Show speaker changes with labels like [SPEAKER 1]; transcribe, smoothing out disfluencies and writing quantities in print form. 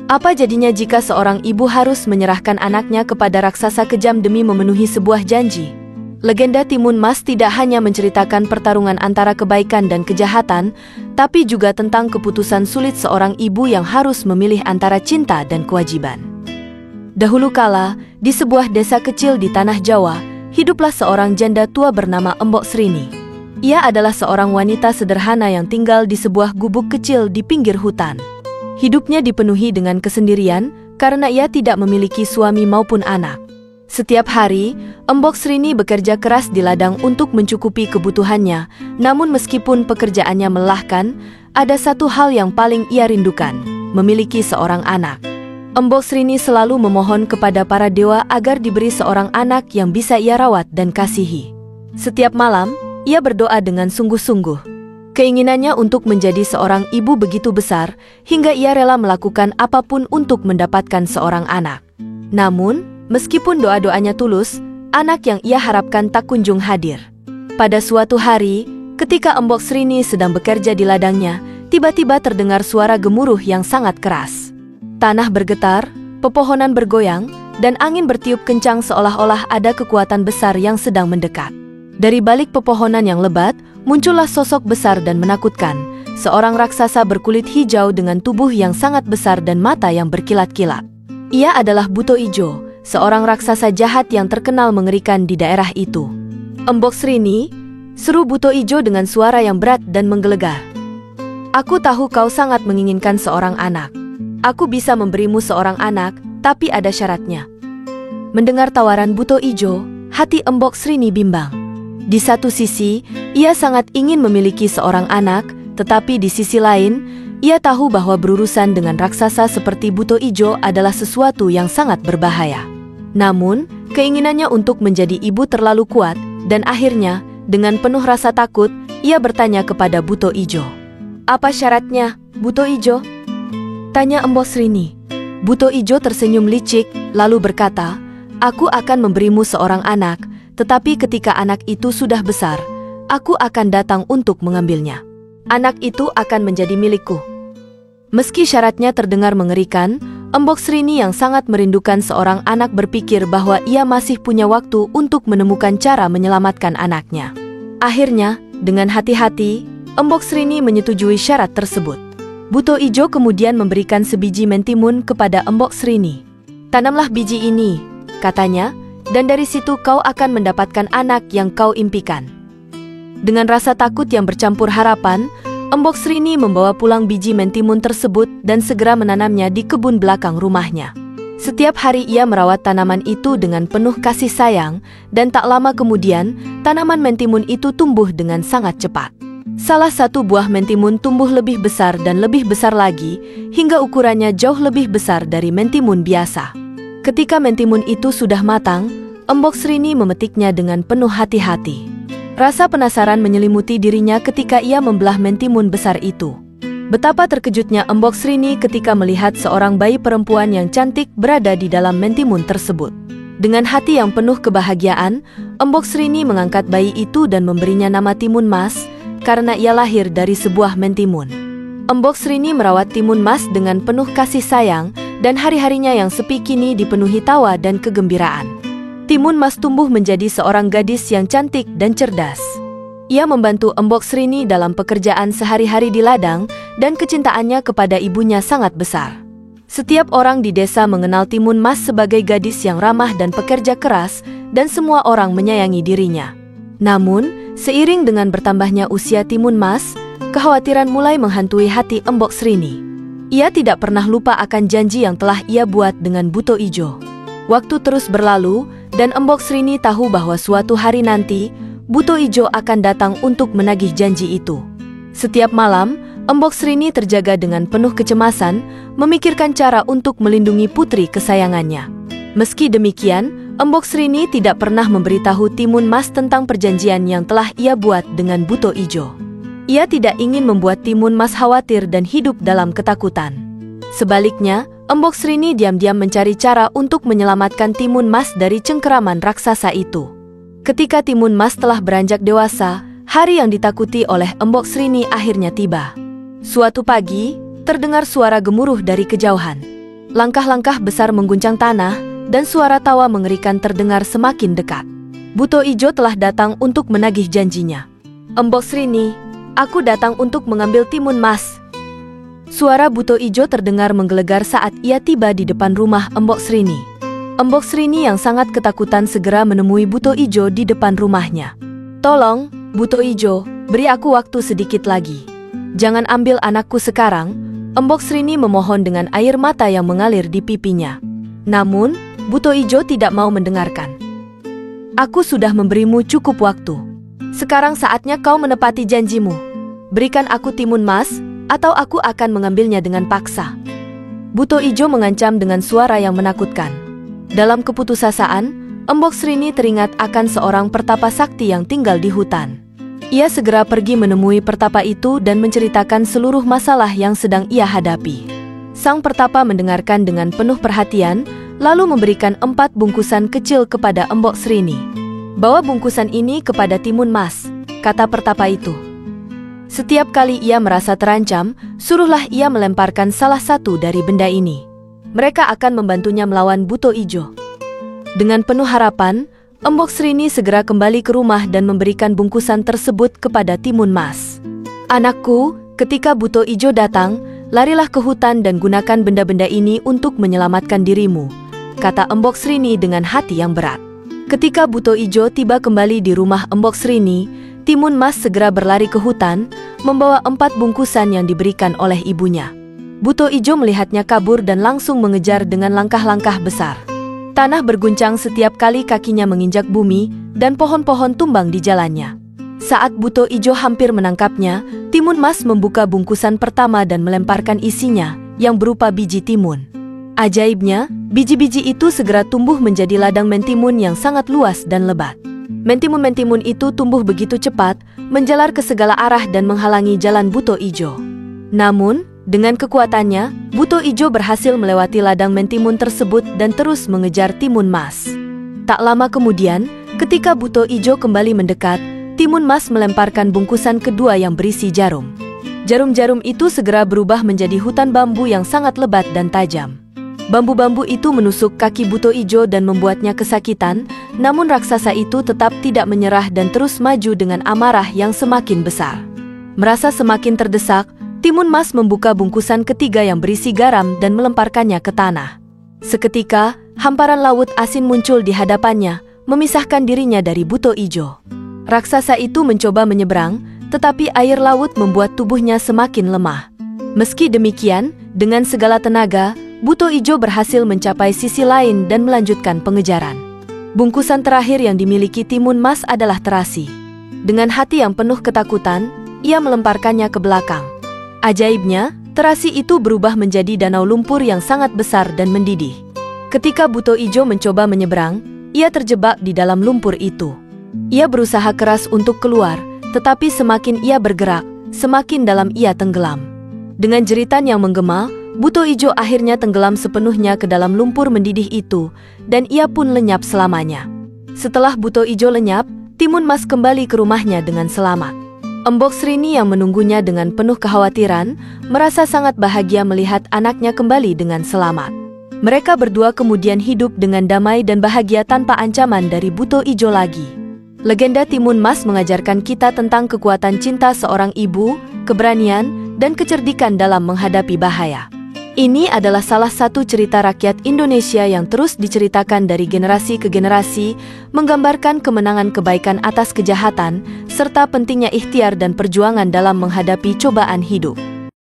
[SPEAKER 1] Apa jadinya jika seorang ibu harus menyerahkan anaknya kepada raksasa kejam demi memenuhi sebuah janji? Legenda Timun Mas tidak hanya menceritakan pertarungan antara kebaikan dan kejahatan, tapi juga tentang keputusan sulit seorang ibu yang harus memilih antara cinta dan kewajiban. Dahulu kala, di sebuah desa kecil di tanah Jawa, hiduplah seorang janda tua bernama Embok Srini. Ia adalah seorang wanita sederhana yang tinggal di sebuah gubuk kecil di pinggir hutan. Hidupnya dipenuhi dengan kesendirian karena ia tidak memiliki suami maupun anak. Setiap hari, Embok Srini bekerja keras di ladang untuk mencukupi kebutuhannya, namun meskipun pekerjaannya melelahkan, ada satu hal yang paling ia rindukan, memiliki seorang anak. Embok Srini selalu memohon kepada para dewa agar diberi seorang anak yang bisa ia rawat dan kasihi. Setiap malam, ia berdoa dengan sungguh-sungguh. Keinginannya untuk menjadi seorang ibu begitu besar, hingga ia rela melakukan apapun untuk mendapatkan seorang anak. Namun, meskipun doa-doanya tulus, anak yang ia harapkan tak kunjung hadir. Pada suatu hari, ketika Embok Srini sedang bekerja di ladangnya, tiba-tiba terdengar suara gemuruh yang sangat keras. Tanah bergetar, pepohonan bergoyang, dan angin bertiup kencang seolah-olah ada kekuatan besar yang sedang mendekat. Dari balik pepohonan yang lebat, muncullah sosok besar dan menakutkan, seorang raksasa berkulit hijau dengan tubuh yang sangat besar dan mata yang berkilat-kilat. Ia adalah Buto Ijo, seorang raksasa jahat yang terkenal mengerikan di daerah itu. "Embok Srini," seru Buto Ijo dengan suara yang berat dan menggelegar. "Aku tahu kau sangat menginginkan seorang anak. Aku bisa memberimu seorang anak, tapi ada syaratnya." Mendengar tawaran Buto Ijo, hati Embok Srini bimbang. Di satu sisi, ia sangat ingin memiliki seorang anak, tetapi di sisi lain, ia tahu bahwa berurusan dengan raksasa seperti Buto Ijo adalah sesuatu yang sangat berbahaya. Namun, keinginannya untuk menjadi ibu terlalu kuat, dan akhirnya, dengan penuh rasa takut, ia bertanya kepada Buto Ijo. "Apa syaratnya, Buto Ijo?" tanya Embok Srini. Buto Ijo tersenyum licik, lalu berkata, "Aku akan memberimu seorang anak, tetapi ketika anak itu sudah besar, aku akan datang untuk mengambilnya. Anak itu akan menjadi milikku." Meski syaratnya terdengar mengerikan, Embok Srini yang sangat merindukan seorang anak berpikir bahwa ia masih punya waktu untuk menemukan cara menyelamatkan anaknya. Akhirnya, dengan hati-hati, Embok Srini menyetujui syarat tersebut. Buto Ijo kemudian memberikan sebiji mentimun kepada Embok Srini. "Tanamlah biji ini," katanya, "dan dari situ kau akan mendapatkan anak yang kau impikan." Dengan rasa takut yang bercampur harapan, Embok Srini membawa pulang biji mentimun tersebut dan segera menanamnya di kebun belakang rumahnya. Setiap hari ia merawat tanaman itu dengan penuh kasih sayang, dan tak lama kemudian, tanaman mentimun itu tumbuh dengan sangat cepat. Salah satu buah mentimun tumbuh lebih besar dan lebih besar lagi, hingga ukurannya jauh lebih besar dari mentimun biasa. Ketika mentimun itu sudah matang, Embok Srini memetiknya dengan penuh hati-hati. Rasa penasaran menyelimuti dirinya ketika ia membelah mentimun besar itu. Betapa terkejutnya Embok Srini ketika melihat seorang bayi perempuan yang cantik berada di dalam mentimun tersebut. Dengan hati yang penuh kebahagiaan, Embok Srini mengangkat bayi itu dan memberinya nama Timun Mas, karena ia lahir dari sebuah mentimun. Embok Srini merawat Timun Mas dengan penuh kasih sayang, dan hari-harinya yang sepi kini dipenuhi tawa dan kegembiraan. Timun Mas tumbuh menjadi seorang gadis yang cantik dan cerdas. Ia membantu Embok Srini dalam pekerjaan sehari-hari di ladang, dan kecintaannya kepada ibunya sangat besar. Setiap orang di desa mengenal Timun Mas sebagai gadis yang ramah dan pekerja keras, dan semua orang menyayangi dirinya. Namun, seiring dengan bertambahnya usia Timun Mas, kekhawatiran mulai menghantui hati Embok Srini. Ia tidak pernah lupa akan janji yang telah ia buat dengan Buto Ijo. Waktu terus berlalu, dan Embok Srini tahu bahwa suatu hari nanti, Buto Ijo akan datang untuk menagih janji itu. Setiap malam, Embok Srini terjaga dengan penuh kecemasan, memikirkan cara untuk melindungi putri kesayangannya. Meski demikian, Embok Srini tidak pernah memberitahu Timun Mas tentang perjanjian yang telah ia buat dengan Buto Ijo. Ia tidak ingin membuat Timun Mas khawatir dan hidup dalam ketakutan. Sebaliknya, Embok Srini diam-diam mencari cara untuk menyelamatkan Timun Mas dari cengkeraman raksasa itu. Ketika Timun Mas telah beranjak dewasa, hari yang ditakuti oleh Embok Srini akhirnya tiba. Suatu pagi, terdengar suara gemuruh dari kejauhan. Langkah-langkah besar mengguncang tanah, dan suara tawa mengerikan terdengar semakin dekat. Buto Ijo telah datang untuk menagih janjinya. "Embok Srini, aku datang untuk mengambil timun mas." Suara Buto Ijo terdengar menggelegar saat ia tiba di depan rumah Embok Srini. Embok Srini yang sangat ketakutan segera menemui Buto Ijo di depan rumahnya. "Tolong, Buto Ijo, beri aku waktu sedikit lagi. Jangan ambil anakku sekarang," Embok Srini memohon dengan air mata yang mengalir di pipinya. Namun, Buto Ijo tidak mau mendengarkan. "Aku sudah memberimu cukup waktu. Sekarang saatnya kau menepati janjimu. Berikan aku timun mas, atau aku akan mengambilnya dengan paksa." Buto Ijo mengancam dengan suara yang menakutkan. Dalam keputusasaan, Embok Srini teringat akan seorang pertapa sakti yang tinggal di hutan. Ia segera pergi menemui pertapa itu dan menceritakan seluruh masalah yang sedang ia hadapi. Sang pertapa mendengarkan dengan penuh perhatian, lalu memberikan 4 bungkusan kecil kepada Embok Srini. "Bawa bungkusan ini kepada Timun Mas," kata pertapa itu. "Setiap kali ia merasa terancam, suruhlah ia melemparkan salah satu dari benda ini. Mereka akan membantunya melawan Buto Ijo." Dengan penuh harapan, Embok Srini segera kembali ke rumah dan memberikan bungkusan tersebut kepada Timun Mas. "Anakku, ketika Buto Ijo datang, larilah ke hutan dan gunakan benda-benda ini untuk menyelamatkan dirimu," kata Embok Srini dengan hati yang berat. Ketika Buto Ijo tiba kembali di rumah Embok Srini, Timun Mas segera berlari ke hutan, membawa 4 bungkusan yang diberikan oleh ibunya. Buto Ijo melihatnya kabur dan langsung mengejar dengan langkah-langkah besar. Tanah berguncang setiap kali kakinya menginjak bumi, dan pohon-pohon tumbang di jalannya. Saat Buto Ijo hampir menangkapnya, Timun Mas membuka bungkusan pertama dan melemparkan isinya, yang berupa biji timun. Ajaibnya, biji-biji itu segera tumbuh menjadi ladang mentimun yang sangat luas dan lebat. Mentimun-mentimun itu tumbuh begitu cepat, menjalar ke segala arah dan menghalangi jalan Buto Ijo. Namun, dengan kekuatannya, Buto Ijo berhasil melewati ladang mentimun tersebut dan terus mengejar Timun Mas. Tak lama kemudian, ketika Buto Ijo kembali mendekat, Timun Mas melemparkan bungkusan kedua yang berisi jarum. Jarum-jarum itu segera berubah menjadi hutan bambu yang sangat lebat dan tajam. Bambu-bambu itu menusuk kaki Buto Ijo dan membuatnya kesakitan, namun raksasa itu tetap tidak menyerah dan terus maju dengan amarah yang semakin besar. Merasa semakin terdesak, Timun Mas membuka bungkusan ketiga yang berisi garam dan melemparkannya ke tanah. Seketika, hamparan laut asin muncul di hadapannya, memisahkan dirinya dari Buto Ijo. Raksasa itu mencoba menyeberang, tetapi air laut membuat tubuhnya semakin lemah. Meski demikian, dengan segala tenaga, Buto Ijo berhasil mencapai sisi lain dan melanjutkan pengejaran. Bungkusan terakhir yang dimiliki Timun Mas adalah terasi. Dengan hati yang penuh ketakutan, ia melemparkannya ke belakang. Ajaibnya, terasi itu berubah menjadi danau lumpur yang sangat besar dan mendidih. Ketika Buto Ijo mencoba menyeberang, ia terjebak di dalam lumpur itu. Ia berusaha keras untuk keluar, tetapi semakin ia bergerak, semakin dalam ia tenggelam. Dengan jeritan yang menggema, Buto Ijo akhirnya tenggelam sepenuhnya ke dalam lumpur mendidih itu, dan ia pun lenyap selamanya. Setelah Buto Ijo lenyap, Timun Mas kembali ke rumahnya dengan selamat. Embok Srini yang menunggunya dengan penuh kekhawatiran, merasa sangat bahagia melihat anaknya kembali dengan selamat. Mereka berdua kemudian hidup dengan damai dan bahagia tanpa ancaman dari Buto Ijo lagi. Legenda Timun Mas mengajarkan kita tentang kekuatan cinta seorang ibu, keberanian, dan kecerdikan dalam menghadapi bahaya. Ini adalah salah satu cerita rakyat Indonesia yang terus diceritakan dari generasi ke generasi, menggambarkan kemenangan kebaikan atas kejahatan, serta pentingnya ikhtiar dan perjuangan dalam menghadapi cobaan hidup.